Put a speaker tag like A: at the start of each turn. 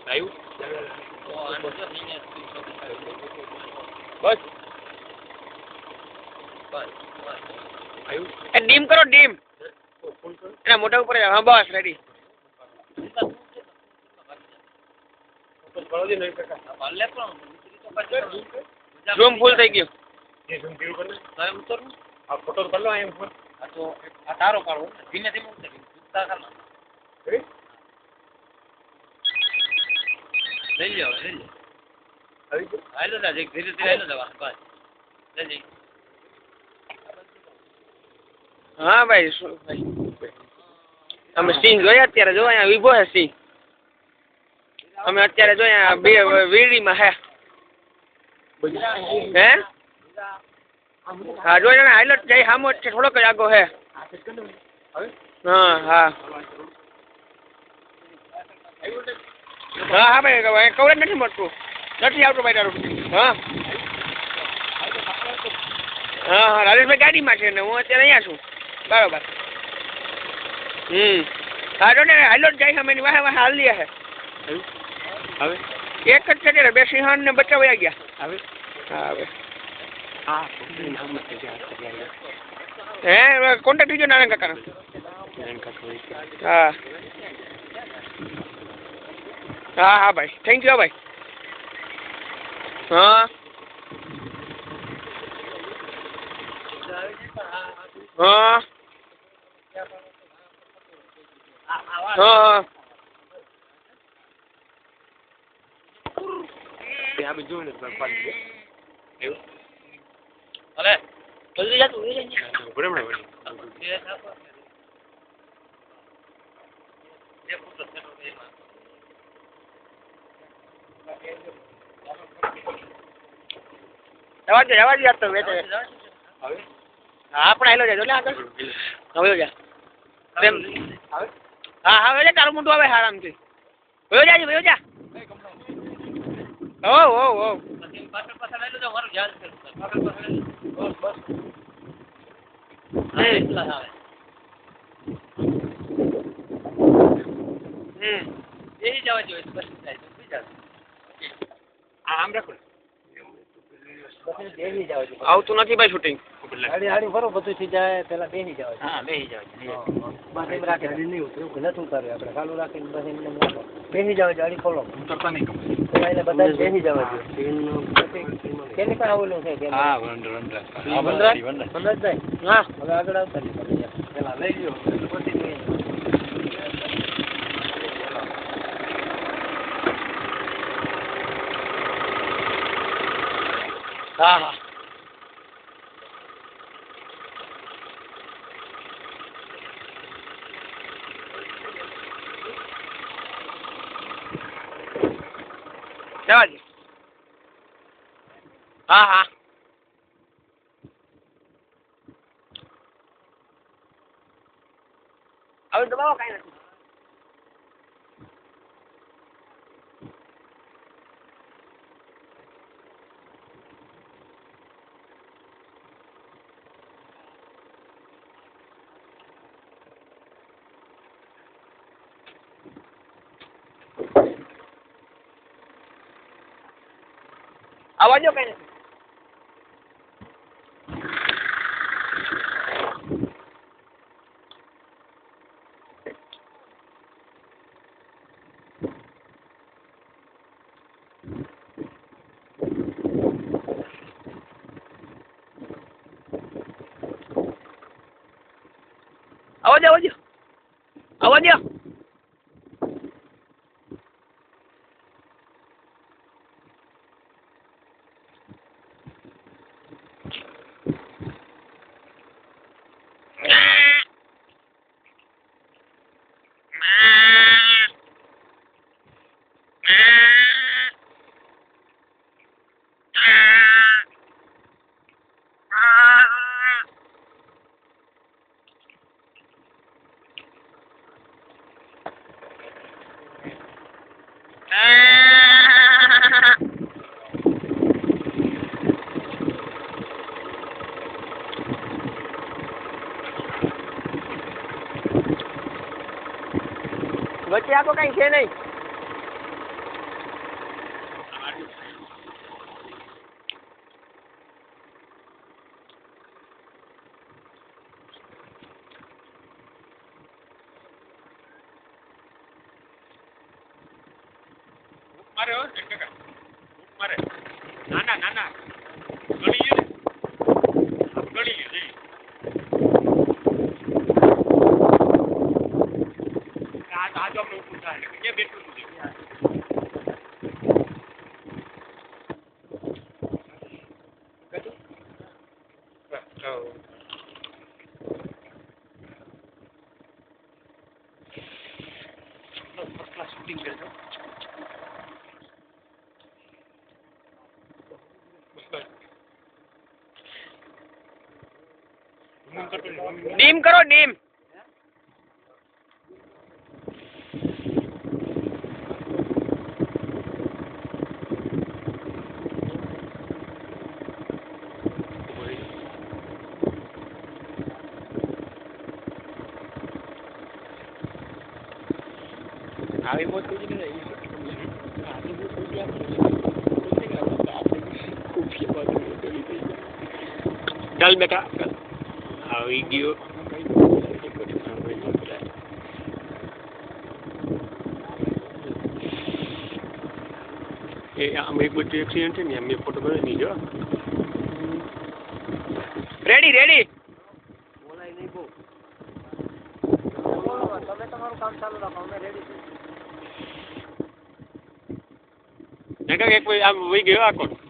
A: આવ્યું બસ આવ્યું ડીમ કરો ડીમ એના મોટા ઉપર હા બસ રેડી ઝૂમ ફૂલ થઈ ગયું ફોટો કરી લો એમ તો આ તારો પાડવો ધીમે ધીમે ઉતરી લઈ લો હાલો ધીરે ધીરે હાલો દવા બસ જલ્દી હા ભાઈ શું ભાઈ અમે સિંહ જોયા અત્યારે જો અહીંયા વિભો હે સિંહ અમે અત્યારે જોયા બે વીડીમાં હે હે હા જોઈ ને હાઈલાઇટ જાય સામો છે થોડોક જ આગો હે હા હા હા હા ભાઈ કવરેજ નથી મળતું નથી આવતું ભાઈ તારું હા હા હા રાજેશભાઈ ગાડીમાં છે ને હું અત્યારે અહીંયા છું બરાબર હા જો ને હાઈલાઇટ જાય સામે વાહે વાહે હાલ લે હે હવે એક જ છે બે સિંહણ ને બચ્ચા વયા ગયા હવે હા હવે હે કોન્ટેક્ટ થઈ ગયો નારાયણ કાકાનો હા હા હા ભાઈ થેન્ક યુ ભાઈ હા હા હા ત્યાં બીજું ને એવું અલે જલ્દી જા તું બરાબર જવા દે તો વેચે હવે હા પણ આયલો જાય એટલે આગળ હવે જા હા હા હવે તારું મોટું આવે આરામથી વયો જા ઓ પાછળ પાછળ લઈ લો મારું ધ્યાન છે પાછળ પાછળ બસ એટલા આવે એહી જવા જોઈએ બસ જાય તો બીજા આમ રાખો આવતું નથી ભાઈ શૂટિંગ હાડી હાડી ફરો બધું થઈ જાય પેલા બેસી જાવ હા બેસી જાવ બસ એમ રાખે હાડી નહીં ઉતરે નથી ઉતારે આપણે ચાલુ રાખીને બસ એમને બેસી જાવ હાડી ખોલો ઉતરતા નહીં પેલા એને બધા બેસી જવા દો કેની પણ આવેલું છે હા વંડર જાય હા હવે આગળ આવતા પેલા લઈ લ્યો પછી હા હા જવા દે હા હા હવે દબાવો કઈ નથી આવાજો કઈ નથી આવાજો વચ્ચે આખો કઈ છે નહીં
B: મારે હો કાકા મારે ના ગણી લ્યો જઈ આ જો આપણે ઉપર થાય કે બેઠું છે શૂટિંગ કરજો
A: ડીમ કરો ડીમ આવી મોત કોઈ નહીં ચાલ બેટા આવી ગયો એ આમ એક બધું એક્સિડન્ટ છે ને મેં ફોટો બનાવી દીધો રેડી બોલાય નહીં બહુ તમે તમારું કામ ચાલુ રાખો અમે રેડી છીએ એક આમ વહી ગયો આખો